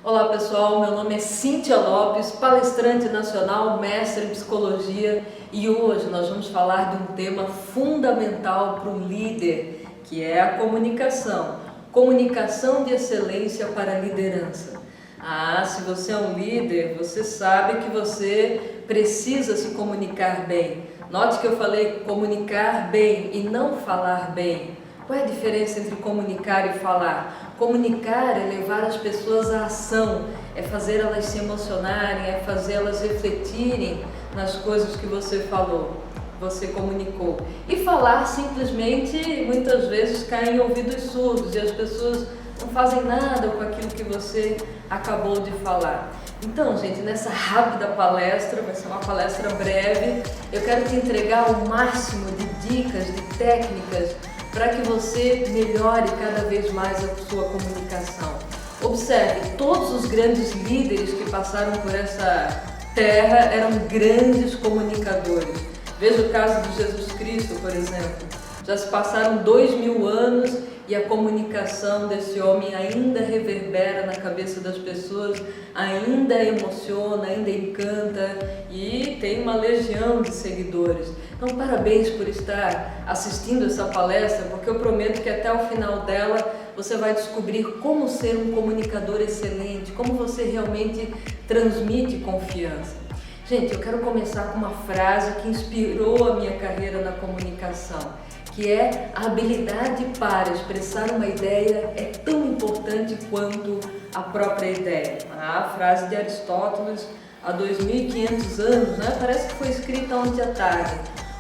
Olá pessoal, meu nome é Cíntia Lopes, palestrante nacional, mestre em psicologia, e hoje nós vamos falar de um tema fundamental para o líder, que é a comunicação. Comunicação de excelência para a liderança. Se você é um líder, você sabe que você precisa se comunicar bem. Note que eu falei comunicar bem e não falar bem. Qual é a diferença entre comunicar e falar? Comunicar é levar as pessoas à ação, é fazer elas se emocionarem, é fazer elas refletirem nas coisas que você falou, você comunicou. E falar simplesmente, muitas vezes, cai em ouvidos surdos e as pessoas não fazem nada com aquilo que você acabou de falar. Então, gente, nessa rápida palestra, vai ser uma palestra breve, eu quero te entregar o máximo de dicas, de técnicas, para que você melhore cada vez mais a sua comunicação. Observe, todos os grandes líderes que passaram por essa terra eram grandes comunicadores. Veja o caso de Jesus Cristo, por exemplo. Já se passaram 2000 anos e a comunicação desse homem ainda reverbera na cabeça das pessoas, ainda emociona, ainda encanta e tem uma legião de seguidores. Então, parabéns por estar assistindo essa palestra, porque eu prometo que até o final dela você vai descobrir como ser um comunicador excelente, como você realmente transmite confiança. Gente, eu quero começar com uma frase que inspirou a minha carreira na comunicação, que é: a habilidade para expressar uma ideia é tão importante quanto a própria ideia. A frase de Aristóteles, há 2500 anos, né? Parece que foi escrita ontem à tarde.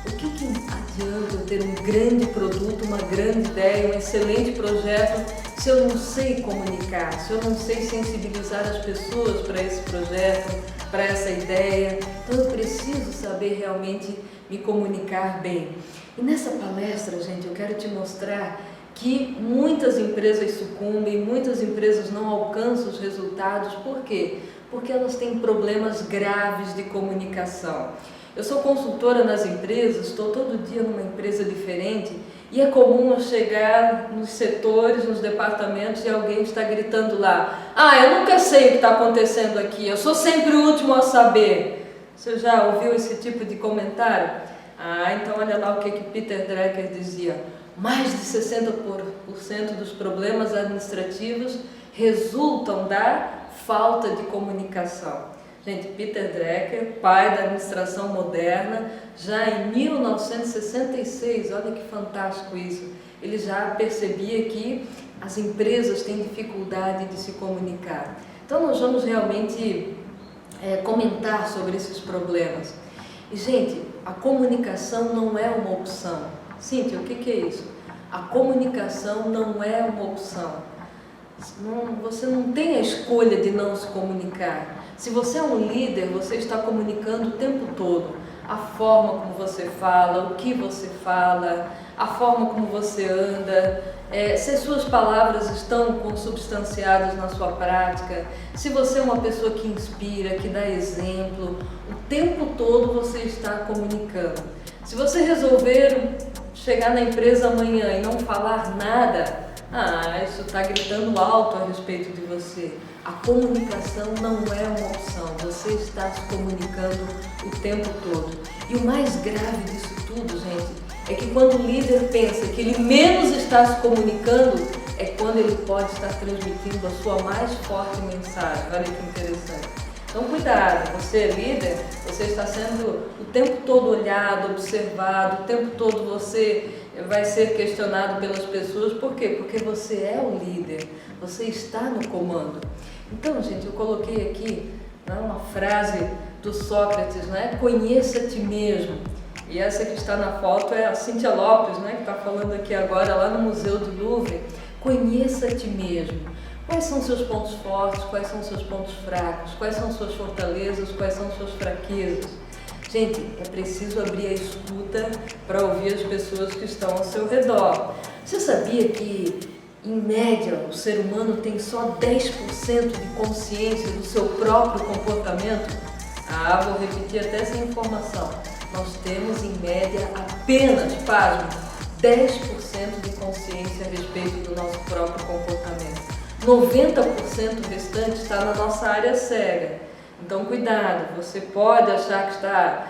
O que adianta eu ter um grande produto, uma grande ideia, um excelente projeto, se eu não sei comunicar, se eu não sei sensibilizar as pessoas para esse projeto, para essa ideia? Então eu preciso saber realmente me comunicar bem. E nessa palestra, gente, eu quero te mostrar que muitas empresas sucumbem, muitas empresas não alcançam os resultados. Por quê? Porque elas têm problemas graves de comunicação. Eu sou consultora nas empresas, estou todo dia numa empresa diferente e é comum eu chegar nos setores, nos departamentos e alguém está gritando lá: eu nunca sei o que está acontecendo aqui, eu sou sempre o último a saber. Você já ouviu esse tipo de comentário? Então olha lá o que Peter Drucker dizia: mais de 60% dos problemas administrativos resultam da falta de comunicação. Gente, Peter Drucker, pai da administração moderna, já em 1966, olha que fantástico isso, ele já percebia que as empresas têm dificuldade de se comunicar. Então nós vamos realmente comentar sobre esses problemas. E, gente, a comunicação não é uma opção. Cíntia, o que é isso? A comunicação não é uma opção. Você não tem a escolha de não se comunicar. Se você é um líder, você está comunicando o tempo todo. A forma como você fala, o que você fala, a forma como você anda, se as suas palavras estão consubstanciadas na sua prática, se você é uma pessoa que inspira, que dá exemplo, o tempo todo você está comunicando. Se você resolver chegar na empresa amanhã e não falar nada, isso está gritando alto a respeito de você. A comunicação não é uma opção, você está se comunicando o tempo todo. E o mais grave disso tudo, gente, é que quando o líder pensa que ele menos está se comunicando, é quando ele pode estar transmitindo a sua mais forte mensagem. Olha que interessante. Então cuidado, você é líder, você está sendo o tempo todo olhado, observado, o tempo todo você vai ser questionado pelas pessoas. Por quê? Porque você é o líder, você está no comando. Então, gente, eu coloquei aqui uma frase do Sócrates, né? Conheça a ti mesmo. E essa que está na foto é a Cíntia Lopes, né? Que está falando aqui agora lá no Museu do Louvre. Conheça a ti mesmo. Quais são seus pontos fortes, quais são seus pontos fracos, quais são suas fortalezas, quais são suas fraquezas. Gente, é preciso abrir a escuta para ouvir as pessoas que estão ao seu redor. Você sabia que, em média, o ser humano tem só 10% de consciência do seu próprio comportamento? Vou repetir até essa informação. Nós temos, em média, apenas, pasme, 10% de consciência a respeito do nosso próprio comportamento. 90% restante está na nossa área cega. Então cuidado, você pode achar que está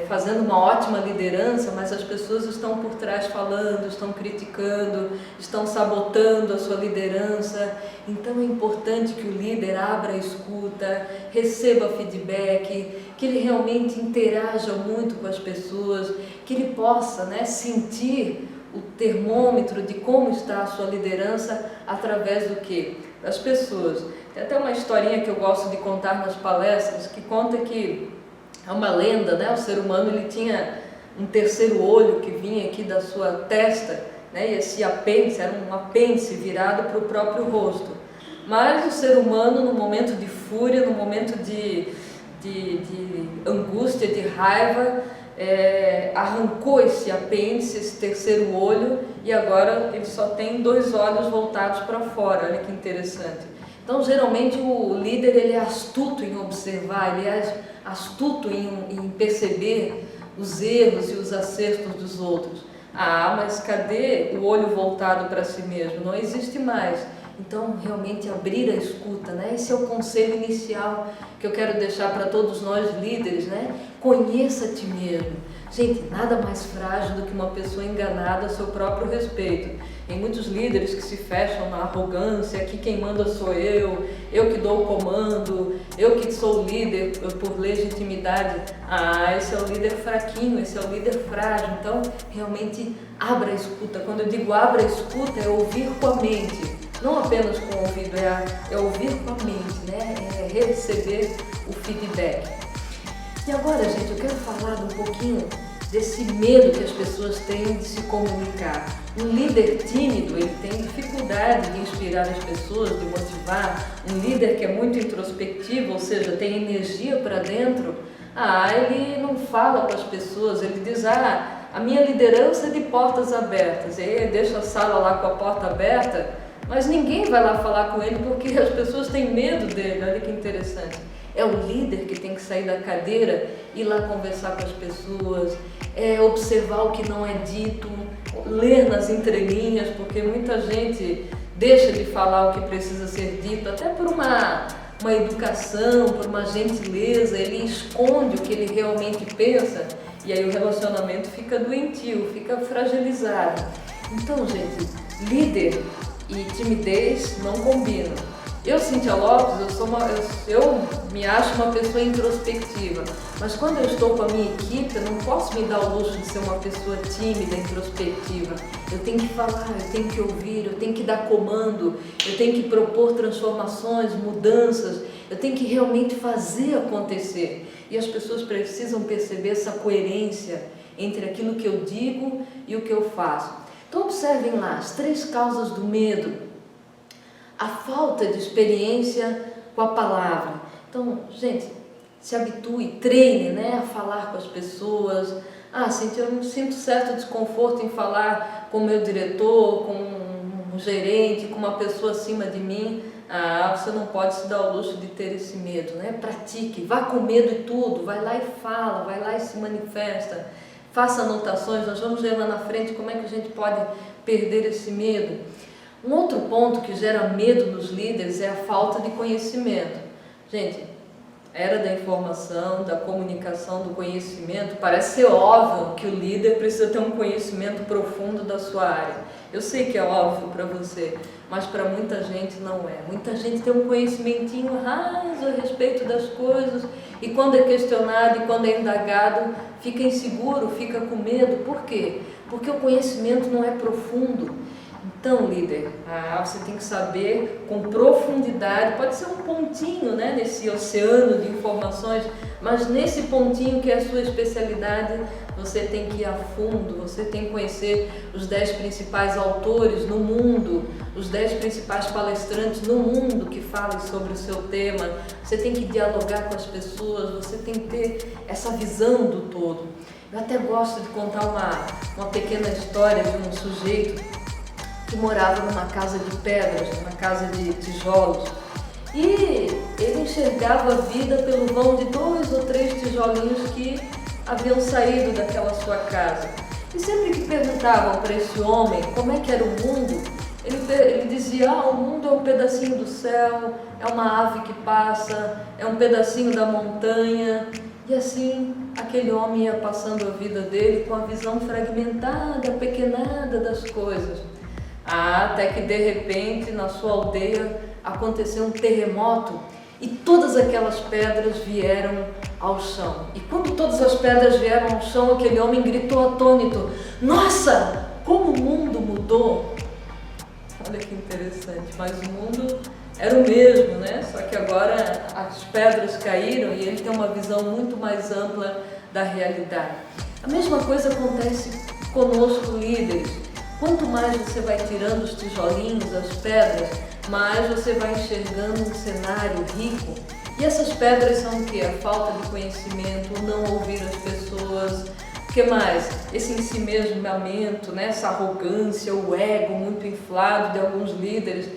fazendo uma ótima liderança, mas as pessoas estão por trás falando, estão criticando, estão sabotando a sua liderança. Então é importante que o líder abra a escuta, receba feedback, que ele realmente interaja muito com as pessoas, que ele possa, sentir o termômetro de como está a sua liderança através do quê? Das pessoas. Tem até uma historinha que eu gosto de contar nas palestras, que conta que é uma lenda, o ser humano ele tinha um terceiro olho que vinha aqui da sua testa, e esse apêndice era um apêndice virado para o próprio rosto. Mas o ser humano, no momento de fúria, no momento de angústia, de raiva, arrancou esse apêndice, esse terceiro olho, e agora ele só tem 2 olhos voltados para fora. Olha que interessante. Então, geralmente, o líder ele é astuto em observar, ele é astuto em perceber os erros e os acertos dos outros. Mas cadê o olho voltado para si mesmo? Não existe mais. Então, realmente abrir a escuta, Esse é o conselho inicial que eu quero deixar para todos nós líderes, Conheça a ti mesmo. Gente, nada mais frágil do que uma pessoa enganada a seu próprio respeito. Tem muitos líderes que se fecham na arrogância, aqui quem manda sou eu que dou o comando, eu que sou o líder por legitimidade. Esse é o líder fraquinho, esse é o líder frágil. Então, realmente, abra a escuta. Quando eu digo abra a escuta, é ouvir com a mente. Não apenas com o ouvido, é ouvir com a mente, É receber o feedback. E agora, gente, eu quero falar um pouquinho desse medo que as pessoas têm de se comunicar. Um líder tímido, ele tem dificuldade de inspirar as pessoas, de motivar. Um líder que é muito introspectivo, ou seja, tem energia para dentro, ele não fala com as pessoas, ele diz, a minha liderança é de portas abertas. E aí ele deixa a sala lá com a porta aberta, mas ninguém vai lá falar com ele porque as pessoas têm medo dele. Olha que interessante. É o líder que tem que sair da cadeira, ir lá conversar com as pessoas, observar o que não é dito, ler nas entrelinhas, porque muita gente deixa de falar o que precisa ser dito, até por uma educação, por uma gentileza, ele esconde o que ele realmente pensa, e aí o relacionamento fica doentio, fica fragilizado. Então, gente, líder e timidez não combinam. Eu, Cíntia Lopes, eu me acho uma pessoa introspectiva, mas quando eu estou com a minha equipe, eu não posso me dar o luxo de ser uma pessoa tímida, introspectiva. Eu tenho que falar, eu tenho que ouvir, eu tenho que dar comando, eu tenho que propor transformações, mudanças, eu tenho que realmente fazer acontecer. E as pessoas precisam perceber essa coerência entre aquilo que eu digo e o que eu faço. Então observem lá, as 3 causas do medo. A falta de experiência com a palavra. Então, gente, se habitue, treine, a falar com as pessoas. Cíntia, eu sinto certo desconforto em falar com o meu diretor, com um gerente, com uma pessoa acima de mim. Você não pode se dar o luxo de ter esse medo, Pratique, vá com medo e tudo, vai lá e fala, vai lá e se manifesta. Faça anotações, nós vamos ver lá na frente como é que a gente pode perder esse medo. Um outro ponto que gera medo nos líderes é a falta de conhecimento. Gente, era da informação, da comunicação, do conhecimento, parece ser óbvio que o líder precisa ter um conhecimento profundo da sua área. Eu sei que é óbvio para você, mas para muita gente não é. Muita gente tem um conhecimentinho raso a respeito das coisas e quando é questionado e quando é indagado, fica inseguro, fica com medo. Por quê? Porque o conhecimento não é profundo. Então, líder, você tem que saber com profundidade, pode ser um pontinho, nesse oceano de informações, mas nesse pontinho que é a sua especialidade, você tem que ir a fundo, você tem que conhecer os 10 principais autores no mundo, os 10 principais palestrantes no mundo que falem sobre o seu tema, você tem que dialogar com as pessoas, você tem que ter essa visão do todo. Eu até gosto de contar uma pequena história de um sujeito que morava numa casa de pedras, numa casa de tijolos, e ele enxergava a vida pelo vão de 2 ou 3 tijolinhos que haviam saído daquela sua casa. E sempre que perguntavam para esse homem como é que era o mundo, Ele dizia, o mundo é um pedacinho do céu, é uma ave que passa, é um pedacinho da montanha. E assim, aquele homem ia passando a vida dele com a visão fragmentada, pequenada das coisas. Até que de repente, na sua aldeia, aconteceu um terremoto e todas aquelas pedras vieram ao chão. E quando todas as pedras vieram ao chão, aquele homem gritou atônito, nossa, como o mundo mudou! Olha que interessante, mas o mundo era o mesmo, né? Só que agora as pedras caíram e ele tem uma visão muito mais ampla da realidade. A mesma coisa acontece conosco, líderes. Quanto mais você vai tirando os tijolinhos, as pedras, mais você vai enxergando um cenário rico. E essas pedras são o quê? A falta de conhecimento, o não ouvir as pessoas. O que mais? Esse ensimesmamento, né? Essa arrogância, o ego muito inflado de alguns líderes.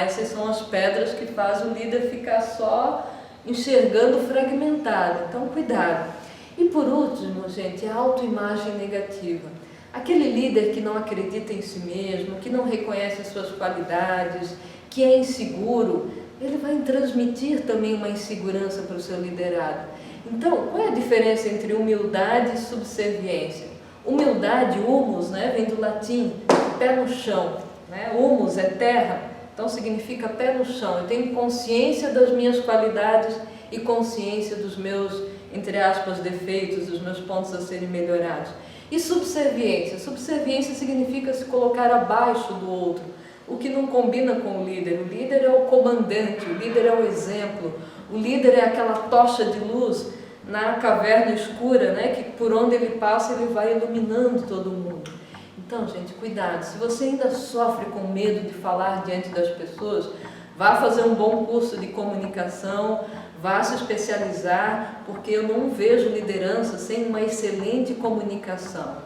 Essas são as pedras que fazem o líder ficar só enxergando fragmentado. Então, cuidado. E por último, gente, a autoimagem negativa. Aquele líder que não acredita em si mesmo, que não reconhece as suas qualidades, que é inseguro, ele vai transmitir também uma insegurança para o seu liderado. Então, qual é a diferença entre humildade e subserviência? Humildade, humus, né, vem do latim, pé no chão. Né? Humus é terra, então significa pé no chão. Eu tenho consciência das minhas qualidades e consciência dos meus, entre aspas, defeitos, dos meus pontos a serem melhorados. E subserviência? Subserviência significa se colocar abaixo do outro, o que não combina com o líder. O líder é o comandante, o líder é o exemplo, o líder é aquela tocha de luz na caverna escura, né, que por onde ele passa ele vai iluminando todo mundo. Então, gente, cuidado. Se você ainda sofre com medo de falar diante das pessoas, vá fazer um bom curso de comunicação, vá se especializar, porque eu não vejo liderança sem uma excelente comunicação.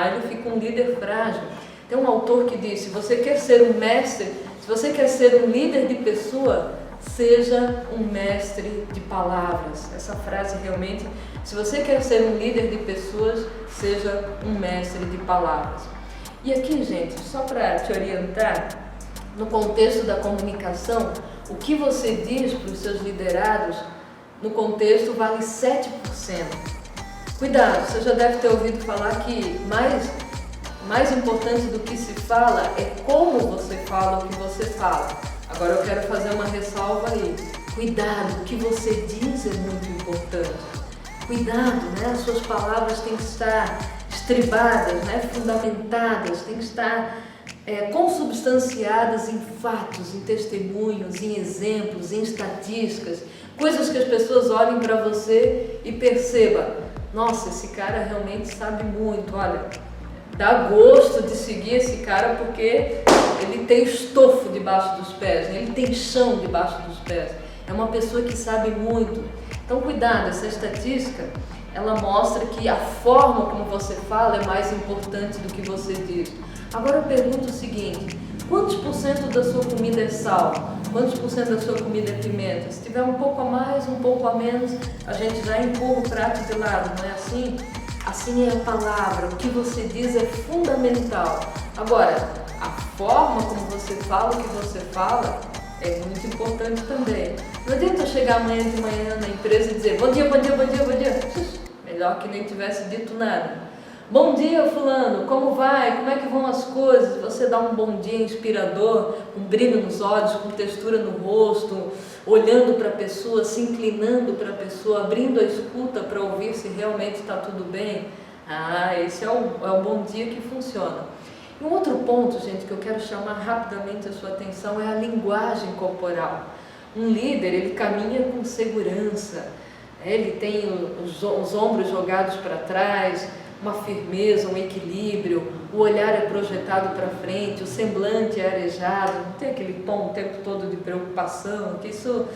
Ele fica um líder frágil. Tem um autor que diz, se você quer ser um mestre, se você quer ser um líder de pessoa, seja um mestre de palavras. Essa frase realmente, se você quer ser um líder de pessoas, seja um mestre de palavras. E aqui, gente, só para te orientar, no contexto da comunicação, o que você diz para os seus liderados, no contexto, vale 7%. Cuidado, você já deve ter ouvido falar que mais importante do que se fala é como você fala o que você fala. Agora eu quero fazer uma ressalva aí. Cuidado, o que você diz é muito importante. Cuidado, né? As suas palavras têm que estar estribadas, né? Fundamentadas, têm que estar consubstanciadas em fatos, em testemunhos, em exemplos, em estatísticas, coisas que as pessoas olhem para você e percebam, nossa, esse cara realmente sabe muito, olha, dá gosto de seguir esse cara porque ele tem estofo debaixo dos pés, né? Ele tem chão debaixo dos pés, é uma pessoa que sabe muito. Então cuidado, essa estatística, ela mostra que a forma como você fala é mais importante do que você diz. Agora eu pergunto o seguinte, quantos por cento da sua comida é sal? Quantos por cento da sua comida é pimenta? Se tiver um pouco a mais, um pouco a menos, a gente já empurra o prato de lado, não é assim? Assim é a palavra, o que você diz é fundamental. Agora, a forma como você fala o que você fala é muito importante também. Não adianta eu chegar amanhã de manhã na empresa e dizer bom dia, bom dia, bom dia, bom dia. Melhor que nem tivesse dito nada. Bom dia, fulano, como vai? Como é que vão as coisas? Você dá um bom dia inspirador, com brilho nos olhos, com textura no rosto, olhando para a pessoa, se inclinando para a pessoa, abrindo a escuta para ouvir se realmente está tudo bem. Esse é o bom dia que funciona. E um outro ponto, gente, que eu quero chamar rapidamente a sua atenção é a linguagem corporal. Um líder, ele caminha com segurança, ele tem os ombros jogados para trás, uma firmeza, um equilíbrio, o olhar é projetado para frente, o semblante é arejado, não tem aquele tom o tempo todo de preocupação, que isso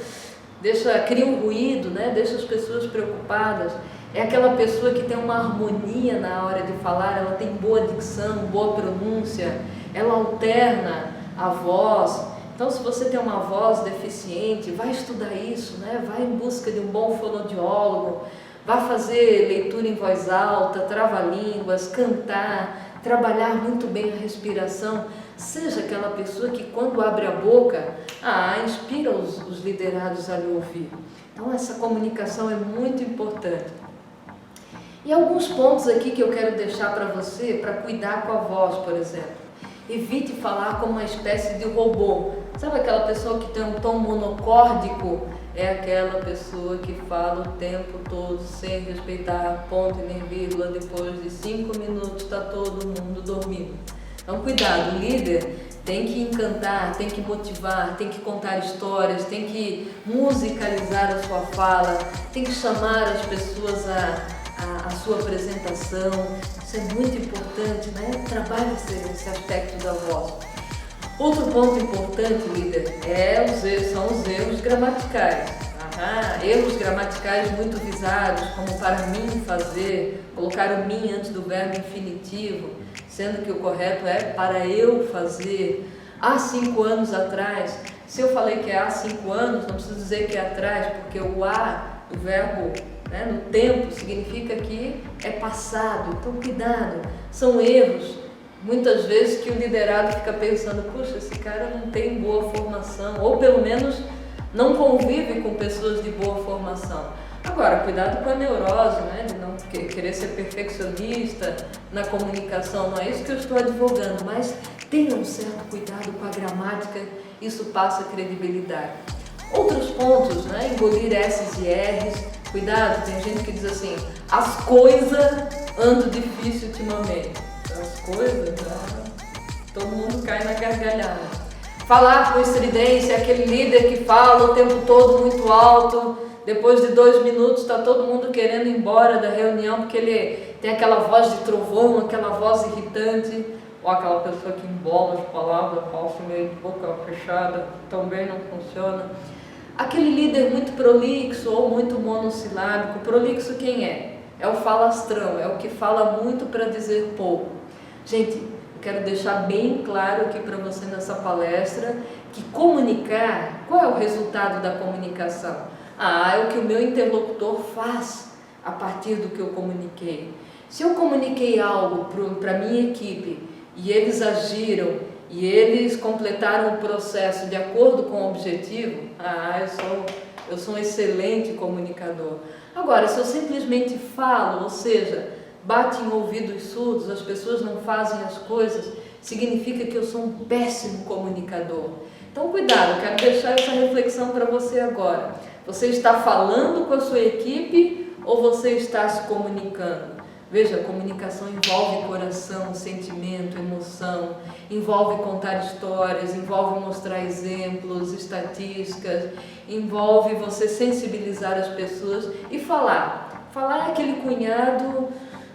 cria um ruído, né? Deixa as pessoas preocupadas. É aquela pessoa que tem uma harmonia na hora de falar, ela tem boa dicção, boa pronúncia, ela alterna a voz. Então, se você tem uma voz deficiente, vai estudar isso, né? Vai em busca de um bom fonoaudiólogo, vai fazer leitura em voz alta, trava-línguas, cantar, trabalhar muito bem a respiração. Seja aquela pessoa que quando abre a boca, inspira os liderados a lhe ouvir. Então essa comunicação é muito importante. E alguns pontos aqui que eu quero deixar para você, para cuidar com a voz, por exemplo. Evite falar como uma espécie de robô. Sabe aquela pessoa que tem um tom monocórdico? É aquela pessoa que fala o tempo todo sem respeitar ponto e nem vírgula. Depois de 5 minutos está todo mundo dormindo. Então cuidado, o líder tem que encantar, tem que motivar, tem que contar histórias, tem que musicalizar a sua fala, tem que chamar as pessoas a sua apresentação. Isso é muito importante, né? Trabalhe esse aspecto da voz. Outro ponto importante, líder, são os erros gramaticais. Erros gramaticais muito visados, como para mim fazer, colocar o mim antes do verbo infinitivo, sendo que o correto é para eu fazer. Há 5 anos atrás, se eu falei que é há 5 anos, não preciso dizer que é atrás, porque o verbo, né, no tempo, significa que é passado. Então cuidado, são erros muitas vezes que o liderado fica pensando, puxa, esse cara não tem boa formação, ou pelo menos não convive com pessoas de boa formação. Agora, cuidado com a neurose, né, de não querer ser perfeccionista na comunicação, não é isso que eu estou advogando, mas tenha um certo cuidado com a gramática, isso passa credibilidade. Outros pontos, né, engolir S's e R's, cuidado, tem gente que diz assim, as coisas andam difícil ultimamente. As coisas, todo mundo cai na gargalhada. Falar com estridência, aquele líder que fala o tempo todo muito alto, depois de 2 minutos está todo mundo querendo ir embora da reunião porque ele tem aquela voz de trovão, aquela voz irritante, ou aquela pessoa que embola as palavras, passa meio de boca fechada, também não funciona. Aquele líder muito prolixo ou muito monossilábico. Prolixo quem é? É o falastrão, é o que fala muito para dizer pouco. Gente, eu quero deixar bem claro aqui para você nessa palestra que comunicar, qual é o resultado da comunicação? É o que o meu interlocutor faz a partir do que eu comuniquei. Se eu comuniquei algo para a minha equipe e eles agiram e eles completaram o processo de acordo com o objetivo, eu sou um excelente comunicador. Agora, se eu simplesmente falo, ou seja, bate em ouvidos surdos, as pessoas não fazem as coisas, significa que eu sou um péssimo comunicador. Então, cuidado, eu quero deixar essa reflexão para você agora. Você está falando com a sua equipe ou você está se comunicando? Veja, a comunicação envolve coração, sentimento, emoção, envolve contar histórias, envolve mostrar exemplos, estatísticas, envolve você sensibilizar as pessoas e falar. Falar é aquele cunhado,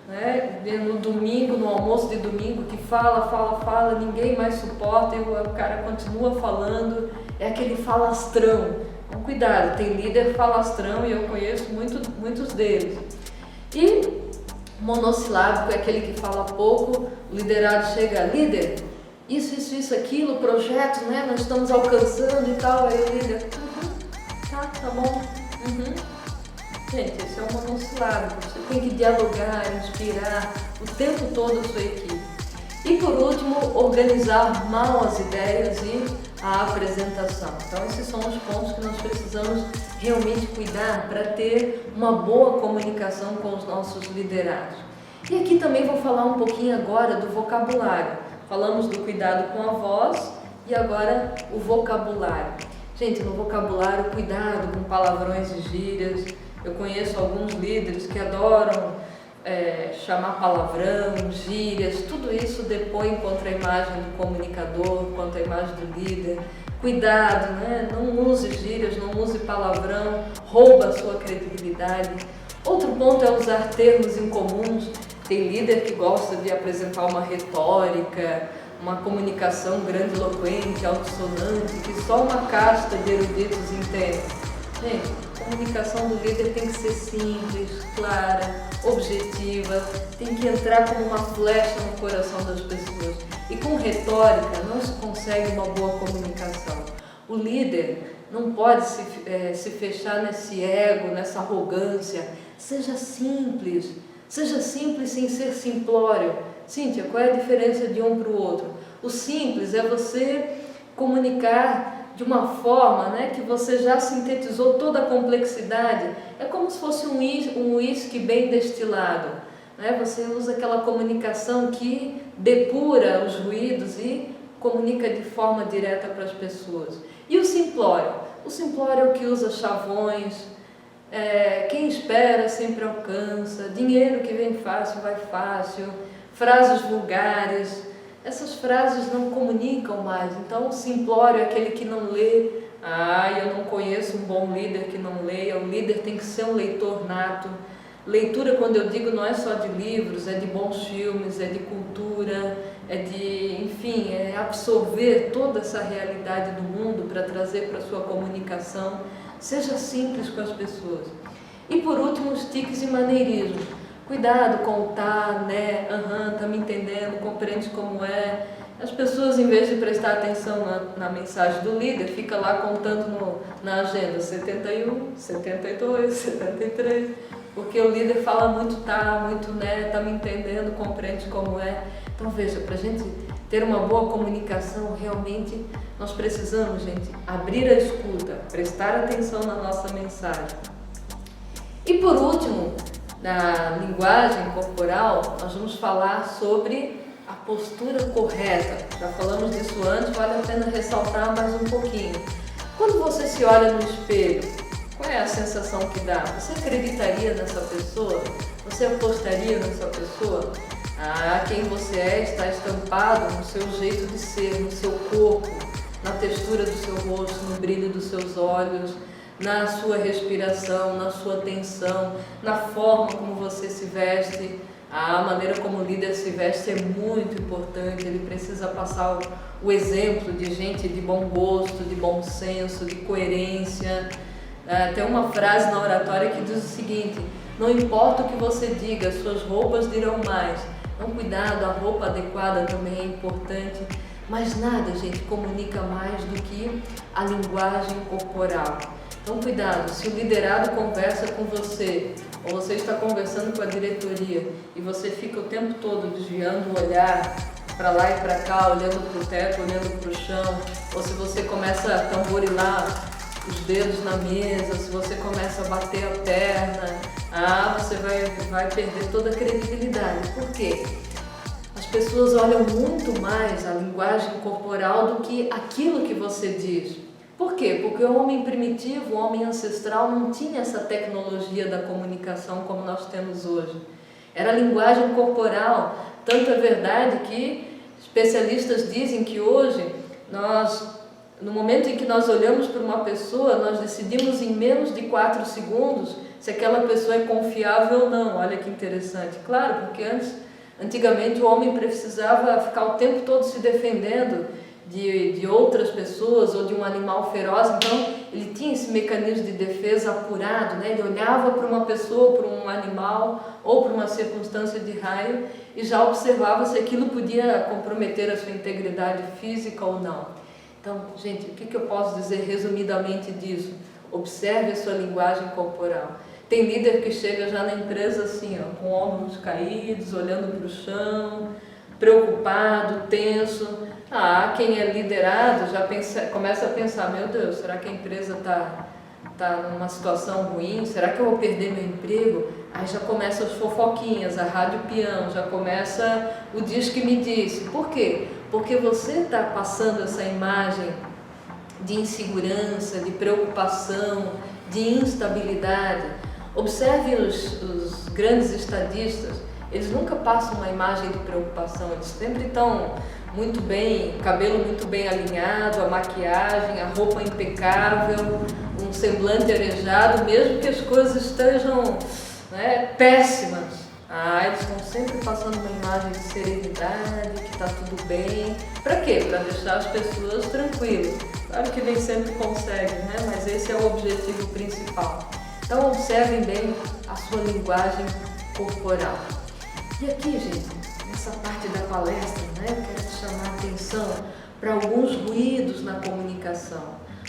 né, no domingo, no almoço de domingo, que fala, ninguém mais suporta e o cara continua falando, é aquele falastrão. Então cuidado, tem líder falastrão e eu conheço muitos deles. E monossilábico é aquele que fala pouco, o liderado chega, líder, isso, aquilo, projetos, né, nós estamos alcançando e tal, aí o líder, tá bom, Gente, esse é um monossilábico, você tem que dialogar, inspirar o tempo todo a sua equipe. E por último, organizar mal as ideias e a apresentação. Então esses são os pontos que nós precisamos realmente cuidar para ter uma boa comunicação com os nossos liderados. E aqui também vou falar um pouquinho agora do vocabulário. Falamos do cuidado com a voz e agora o vocabulário. Gente, no vocabulário, cuidado com palavrões e gírias. Eu conheço alguns líderes que adoram chamar palavrão, gírias, tudo isso depõe contra a imagem do comunicador, contra a imagem do líder. Cuidado, né? Não use gírias, não use palavrão, rouba a sua credibilidade. Outro ponto é usar termos incomuns. Tem líder que gosta de apresentar uma retórica, uma comunicação grandiloquente, altissonante, que só uma casta de eruditos entende. Gente, a comunicação do líder tem que ser simples, clara, objetiva, tem que entrar como uma flecha no coração das pessoas. E com retórica não se consegue uma boa comunicação. O líder não pode se fechar nesse ego, nessa arrogância. Seja simples sem ser simplório. Cíntia, qual é a diferença de um para o outro? O simples é você comunicar de uma forma, né, que você já sintetizou toda a complexidade. É como se fosse um uísque bem destilado, né? Você usa aquela comunicação que depura os ruídos e comunica de forma direta para as pessoas. E o simplório? O simplório é o que usa chavões, quem espera sempre alcança, dinheiro que vem fácil vai fácil, frases vulgares. Essas frases não comunicam mais. Então o simplório é aquele que não lê. Eu não conheço um bom líder que não leia. O líder tem que ser um leitor nato. Leitura, quando eu digo, não é só de livros, é de bons filmes, é de cultura, é de, enfim, é absorver toda essa realidade do mundo para trazer para a sua comunicação. Seja simples com as pessoas. E por último, os tiques e maneirismos. Cuidado com o tá, né, tá me entendendo, compreende como é. As pessoas, em vez de prestar atenção na mensagem do líder, fica lá contando na agenda 71, 72, 73, porque o líder fala muito tá, muito né, tá me entendendo, compreende como é. Então veja, para a gente ter uma boa comunicação, realmente nós precisamos, gente, abrir a escuta, prestar atenção na nossa mensagem. E por último, na linguagem corporal, nós vamos falar sobre a postura correta. Já falamos disso antes, vale a pena ressaltar mais um pouquinho. Quando você se olha no espelho, qual é a sensação que dá? Você acreditaria nessa pessoa? Você apostaria nessa pessoa? Quem você é está estampado no seu jeito de ser, no seu corpo, na textura do seu rosto, no brilho dos seus olhos, na sua respiração, na sua tensão, na forma como você se veste. A maneira como o líder se veste é muito importante, ele precisa passar o exemplo de gente de bom gosto, de bom senso, de coerência. Tem uma frase na oratória que diz o seguinte: não importa o que você diga, suas roupas dirão mais. Então cuidado, a roupa adequada também é importante, mas nada, gente, comunica mais do que a linguagem corporal. Então cuidado, se o liderado conversa com você, ou você está conversando com a diretoria e você fica o tempo todo desviando o olhar para lá e para cá, olhando para o teto, olhando para o chão, ou se você começa a tamborilar os dedos na mesa, se você começa a bater a perna, você vai perder toda a credibilidade. Por quê? As pessoas olham muito mais a linguagem corporal do que aquilo que você diz. Por quê? Porque o homem primitivo, o homem ancestral não tinha essa tecnologia da comunicação como nós temos hoje. Era a linguagem corporal. Tanto é verdade que especialistas dizem que hoje no momento em que nós olhamos para uma pessoa, nós decidimos em menos de 4 segundos se aquela pessoa é confiável ou não. Olha que interessante. Claro, porque antigamente o homem precisava ficar o tempo todo se defendendo de outras pessoas ou de um animal feroz, então ele tinha esse mecanismo de defesa apurado, né? Ele olhava para uma pessoa, para um animal ou para uma circunstância de raio e já observava se aquilo podia comprometer a sua integridade física ou não. Então, gente, o que eu posso dizer resumidamente disso? Observe a sua linguagem corporal. Tem líder que chega já na empresa assim, com ombros caídos, olhando para o chão, preocupado, tenso. Quem é liderado já começa a pensar: meu Deus, será que a empresa está numa situação ruim? Será que eu vou perder meu emprego? Aí já começam as fofoquinhas, a rádio peão, já começa o diz que me disse. Por quê? Porque você está passando essa imagem de insegurança, de preocupação, de instabilidade. Observe os grandes estadistas, eles nunca passam uma imagem de preocupação, eles sempre estão muito bem, cabelo muito bem alinhado, a maquiagem, a roupa impecável, um semblante arejado, mesmo que as coisas estejam péssimas. Eles estão sempre passando uma imagem de serenidade, que está tudo bem. Para quê? Para deixar as pessoas tranquilas. Claro que nem sempre conseguem, né? Mas esse é o objetivo principal. Então observem bem a sua linguagem corporal. E aqui, gente, nessa parte da palestra, eu quero te chamar a atenção para alguns ruídos na comunicação,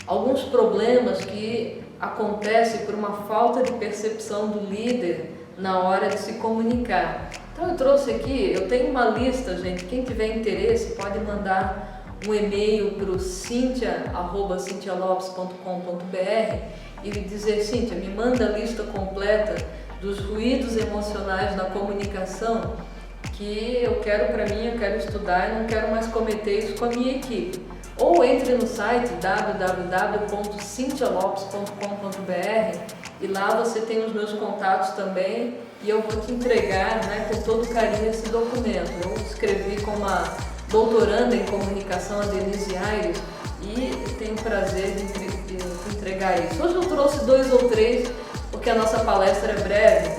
alguns problemas que acontecem por uma falta de percepção do líder na hora de se comunicar. Então eu trouxe aqui, eu tenho uma lista, gente, quem tiver interesse pode mandar um e-mail para o cintia@cintialopes.com.br e dizer: Cíntia, me manda a lista completa dos ruídos emocionais na comunicação que eu quero para mim, eu quero estudar e não quero mais cometer isso com a minha equipe. Ou entre no site www.cintialopes.com.br e lá você tem os meus contatos também e eu vou te entregar, né, com todo carinho esse documento. Eu escrevi com uma doutoranda em comunicação, a Denise Aires, e tenho o prazer de entregar isso. Hoje eu trouxe 2 ou 3, porque a nossa palestra é breve,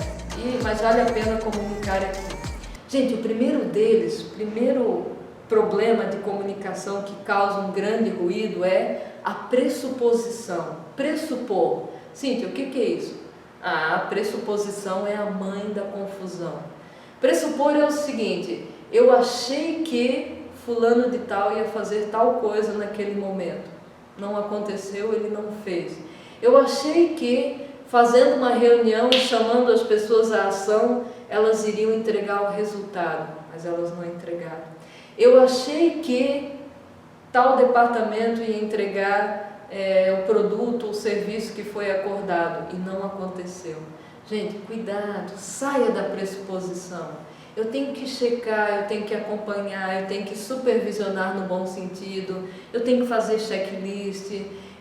mas vale a pena comunicar aqui. Gente, o primeiro deles, primeiro problema de comunicação que causa um grande ruído é a pressuposição. Pressupor. Cíntia, o que é isso? A pressuposição é a mãe da confusão. Pressupor é o seguinte: eu achei que fulano de tal ia fazer tal coisa naquele momento. Não aconteceu, ele não fez. Eu achei que fazendo uma reunião e chamando as pessoas à ação, elas iriam entregar o resultado, mas elas não entregaram. Eu achei que tal departamento ia entregar o produto ou serviço que foi acordado e não aconteceu. Gente, cuidado, saia da pressuposição. Eu tenho que checar, eu tenho que acompanhar, eu tenho que supervisionar no bom sentido, eu tenho que fazer checklist,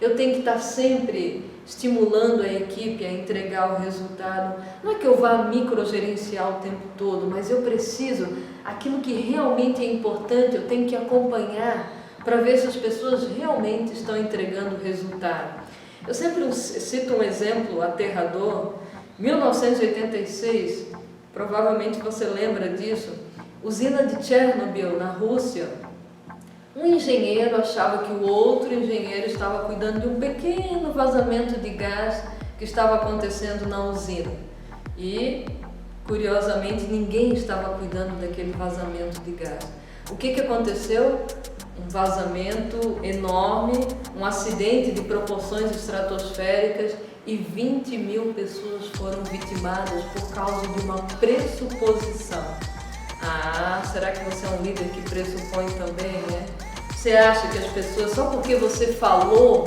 eu tenho que estar sempre estimulando a equipe a entregar o resultado. Não é que eu vá microgerenciar o tempo todo, mas eu preciso, aquilo que realmente é importante, eu tenho que acompanhar para ver se as pessoas realmente estão entregando o resultado. Eu sempre cito um exemplo aterrador. 1986, provavelmente você lembra disso, usina de Chernobyl, na Rússia. Um engenheiro achava que o outro engenheiro estava cuidando de um pequeno vazamento de gás que estava acontecendo na usina. E, curiosamente, ninguém estava cuidando daquele vazamento de gás. O que aconteceu? Um vazamento enorme, um acidente de proporções estratosféricas e 20 mil pessoas foram vitimadas por causa de uma pressuposição. Ah, será que você é um líder que pressupõe também, né? Você acha que as pessoas, só porque você falou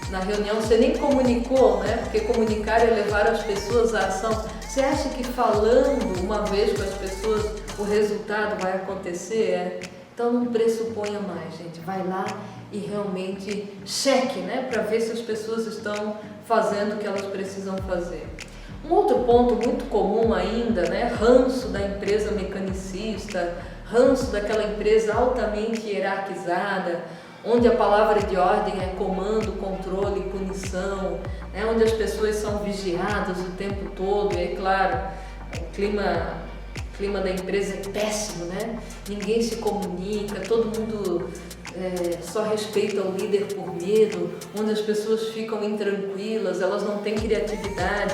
na reunião, você nem comunicou, né? Porque comunicar é levar as pessoas à ação. Você acha que falando uma vez com as pessoas o resultado vai acontecer? Então não pressuponha mais, gente. Vai lá e realmente cheque, né? Para ver se as pessoas estão fazendo o que elas precisam fazer. Um outro ponto muito comum ainda, né? Ranço da empresa mecanicista, ranço daquela empresa altamente hierarquizada, onde a palavra de ordem é comando, controle, punição, né? Onde as pessoas são vigiadas o tempo todo. E é claro, o clima da empresa é péssimo, né? Ninguém se comunica, todo mundo só respeita o líder por medo, onde as pessoas ficam intranquilas, elas não têm criatividade.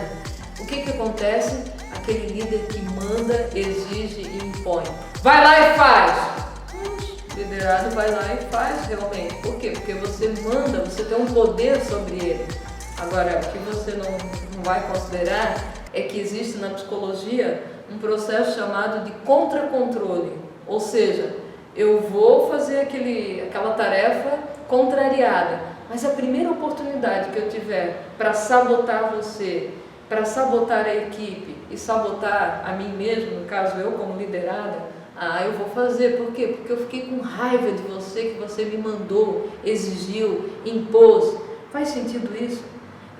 O que acontece? Aquele líder que manda, exige e impõe. Vai lá e faz! O liderado vai lá e faz realmente. Por quê? Porque você manda, você tem um poder sobre ele. Agora, o que você não vai considerar é que existe na psicologia um processo chamado de contra-controle. Ou seja, eu vou fazer aquela tarefa contrariada, mas a primeira oportunidade que eu tiver para sabotar você, para sabotar a equipe e sabotar a mim mesmo, no caso eu como liderada, eu vou fazer. Por quê? Porque eu fiquei com raiva de você, que você me mandou, exigiu, impôs. Faz sentido isso?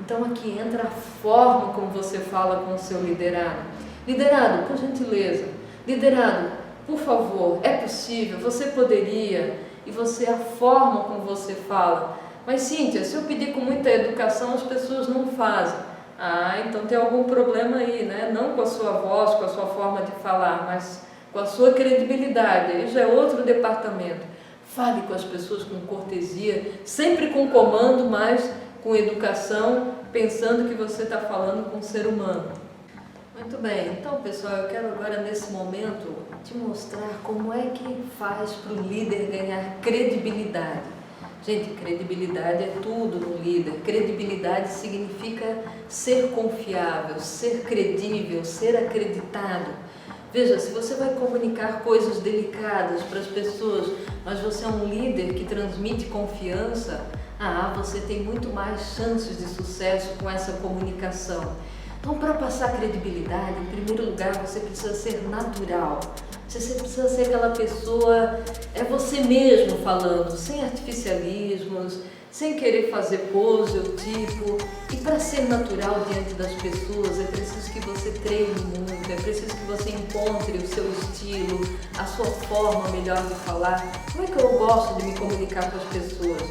Então aqui entra a forma como você fala com o seu liderado. Liderado, por gentileza. Liderado, por favor, é possível, você poderia. E a forma como você fala. Mas Cíntia, se eu pedir com muita educação, as pessoas não fazem. Então tem algum problema aí, né? Não com a sua voz, com a sua forma de falar, mas com a sua credibilidade. Aí já é outro departamento. Fale com as pessoas com cortesia, sempre com comando, mas com educação, pensando que você está falando com um ser humano. Muito bem, então pessoal, eu quero agora nesse momento te mostrar como é que faz para o líder ganhar credibilidade. Gente, credibilidade é tudo no líder. Credibilidade significa ser confiável, ser credível, ser acreditado. Veja, se você vai comunicar coisas delicadas para as pessoas, mas você é um líder que transmite confiança, você tem muito mais chances de sucesso com essa comunicação. Então, para passar credibilidade, em primeiro lugar, você precisa ser natural. Você precisa ser aquela pessoa, é você mesmo falando, sem artificialismos, sem querer fazer pose ou tipo. E para ser natural diante das pessoas, é preciso que você treine muito, é preciso que você encontre o seu estilo, a sua forma melhor de falar. Como é que eu gosto de me comunicar com as pessoas?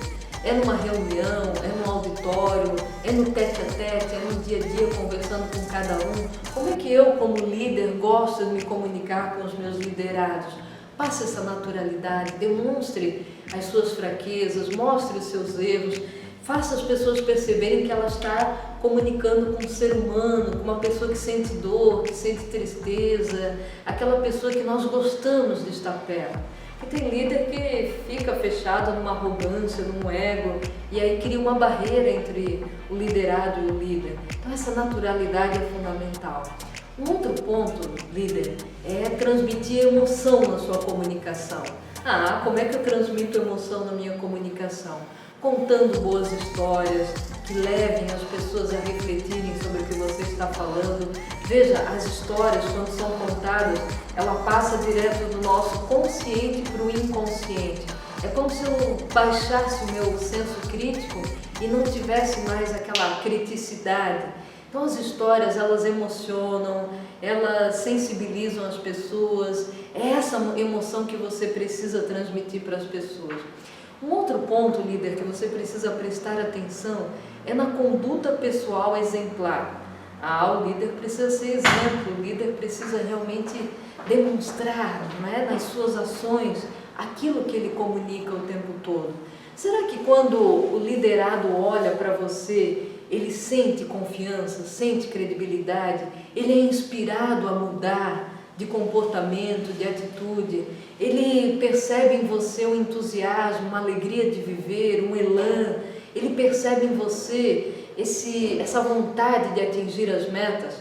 É numa reunião, é num auditório, é no tete-a-tete, é no dia a dia conversando com cada um? Como é que eu, como líder, gosto de me comunicar com os meus liderados? Passe essa naturalidade, demonstre as suas fraquezas, mostre os seus erros, faça as pessoas perceberem que ela está comunicando com um ser humano, com uma pessoa que sente dor, que sente tristeza, aquela pessoa que nós gostamos de estar perto. E tem líder que fica fechado numa arrogância, num ego, e aí cria uma barreira entre o liderado e o líder. Então essa naturalidade é fundamental. Um outro ponto, líder, é transmitir emoção na sua comunicação. Como é que eu transmito emoção na minha comunicação? Contando boas histórias que levem as pessoas a refletirem sobre o que você está falando. Veja, as histórias, quando são contadas, ela passa direto do nosso consciente para o inconsciente. É como se eu baixasse o meu senso crítico e não tivesse mais aquela criticidade. Então as histórias, elas emocionam, elas sensibilizam as pessoas, é essa emoção que você precisa transmitir para as pessoas. Um outro ponto, líder, que você precisa prestar atenção é na conduta pessoal exemplar. O líder precisa ser exemplo, o líder precisa realmente demonstrar, nas suas ações, aquilo que ele comunica o tempo todo. Será que quando o liderado olha para você, ele sente confiança, sente credibilidade, ele é inspirado a mudar de comportamento, de atitude, ele percebe em você um entusiasmo, uma alegria de viver, um elan, ele percebe em você essa vontade de atingir as metas?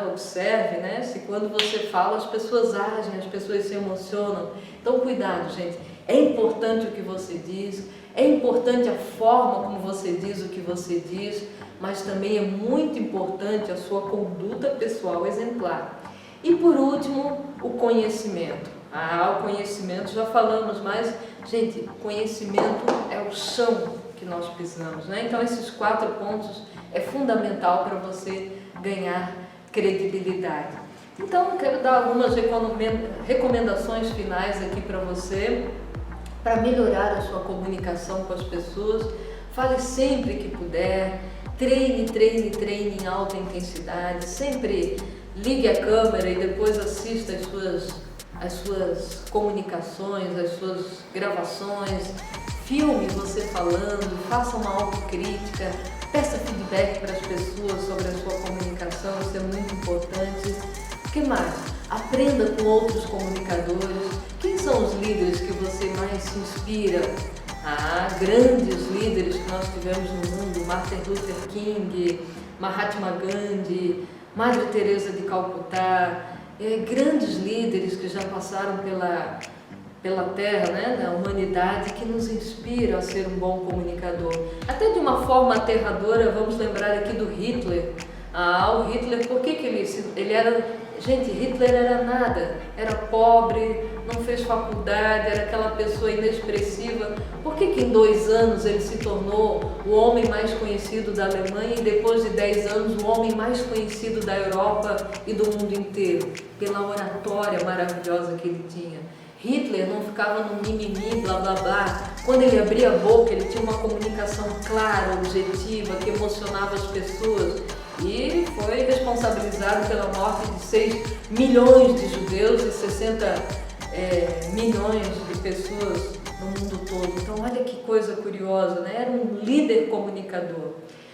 Observe, se quando você fala as pessoas agem, as pessoas se emocionam. Então cuidado, gente, é importante o que você diz, é importante a forma como você diz o que você diz, mas também é muito importante a sua conduta pessoal exemplar. E por último, o conhecimento. O conhecimento, já falamos, mas, gente, conhecimento é o chão que nós pisamos, Então esses 4 pontos é fundamental para você ganhar credibilidade. Então, quero dar algumas recomendações finais aqui para você, para melhorar a sua comunicação com as pessoas. Fale sempre que puder, treine em alta intensidade, sempre ligue a câmera e depois assista as suas comunicações, as suas gravações, filme você falando, faça uma autocrítica, peça feedback para as pessoas sobre a sua comunicação, isso é muito importante. O que mais? Aprenda com outros comunicadores. Quem são os líderes que você mais se inspira? Grandes líderes que nós tivemos no mundo, Martin Luther King, Mahatma Gandhi, Madre Teresa de Calcutá, grandes líderes que já passaram pela Terra, na humanidade, que nos inspiram a ser um bom comunicador. Até de uma forma aterradora, vamos lembrar aqui do Hitler. O Hitler, por que ele era... Gente, Hitler era nada, era pobre, não fez faculdade, era aquela pessoa inexpressiva. Por que em 2 anos ele se tornou o homem mais conhecido da Alemanha e depois de 10 anos o homem mais conhecido da Europa e do mundo inteiro? Pela oratória maravilhosa que ele tinha. Hitler não ficava no mimimi, blá blá blá. Quando ele abria a boca, ele tinha uma comunicação clara, objetiva, que emocionava as pessoas. E foi responsabilizado pela morte de 6 milhões de judeus e 60 milhões de pessoas no mundo todo. Então olha que coisa curiosa, Era um líder comunicador.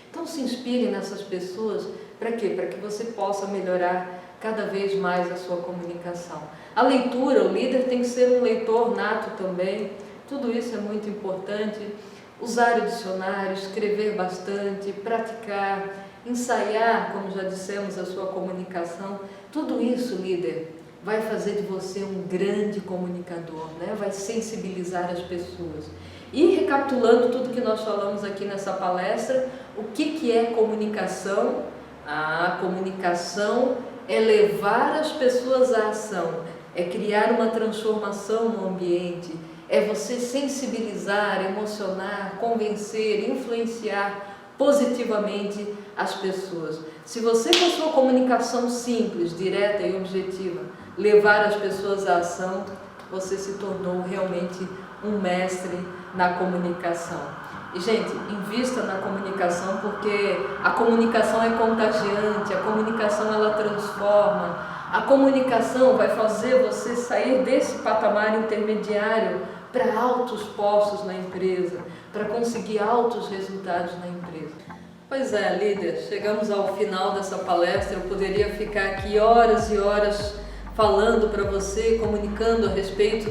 Então se inspire nessas pessoas, para quê? Para que você possa melhorar cada vez mais a sua comunicação. A leitura, o líder tem que ser um leitor nato também, tudo isso é muito importante. usar o dicionário, escrever bastante, praticar, ensaiar, como já dissemos, a sua comunicação. Tudo isso, líder, vai fazer de você um grande comunicador, né? Vai sensibilizar as pessoas. E recapitulando tudo que nós falamos aqui nessa palestra, o que é comunicação? A comunicação é levar as pessoas à ação, é criar uma transformação no ambiente, é você sensibilizar, emocionar, convencer, influenciar positivamente as pessoas. Se você com a sua comunicação simples, direta e objetiva levar as pessoas à ação, você se tornou realmente um mestre na comunicação. E, gente, invista na comunicação, porque a comunicação é contagiante, a comunicação ela transforma, a comunicação vai fazer você sair desse patamar intermediário para altos postos na empresa, para conseguir altos resultados na empresa. Pois é, líder, chegamos ao final dessa palestra. Eu poderia ficar aqui horas e horas falando para você, comunicando a respeito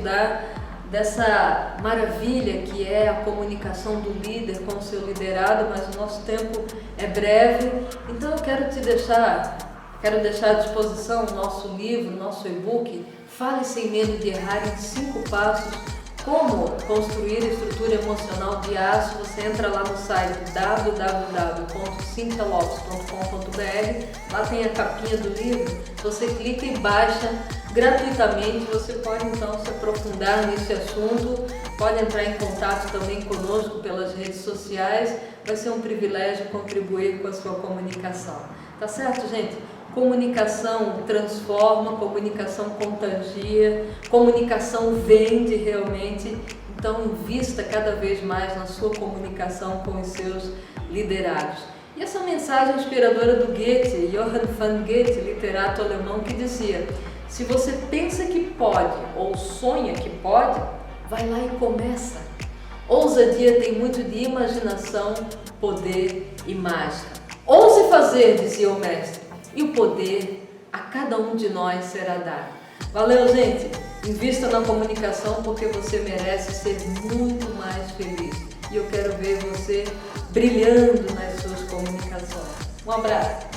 dessa maravilha que é a comunicação do líder com o seu liderado, mas o nosso tempo é breve, então eu quero deixar à disposição o nosso livro, o nosso e-book, Fale Sem Medo de Errar em 5 Passos, como construir a estrutura emocional de aço. Você entra lá no site www.cincialopes.com.br, lá tem a capinha do livro, você clica e baixa gratuitamente. Você pode então se aprofundar nesse assunto, pode entrar em contato também conosco pelas redes sociais, vai ser um privilégio contribuir com a sua comunicação. Tá certo, gente? Comunicação transforma, comunicação contagia, comunicação vende realmente. Então invista cada vez mais na sua comunicação com os seus liderados. E essa mensagem inspiradora do Goethe, Johann von Goethe, literato alemão, que dizia: se você pensa que pode ou sonha que pode, vai lá e começa. Ousadia tem muito de imaginação, poder e mágica. Ouse fazer, dizia o mestre, e o poder a cada um de nós será dado. Valeu, gente! Invista na comunicação, porque você merece ser muito mais feliz. E eu quero ver você brilhando nas suas comunicações. Um abraço!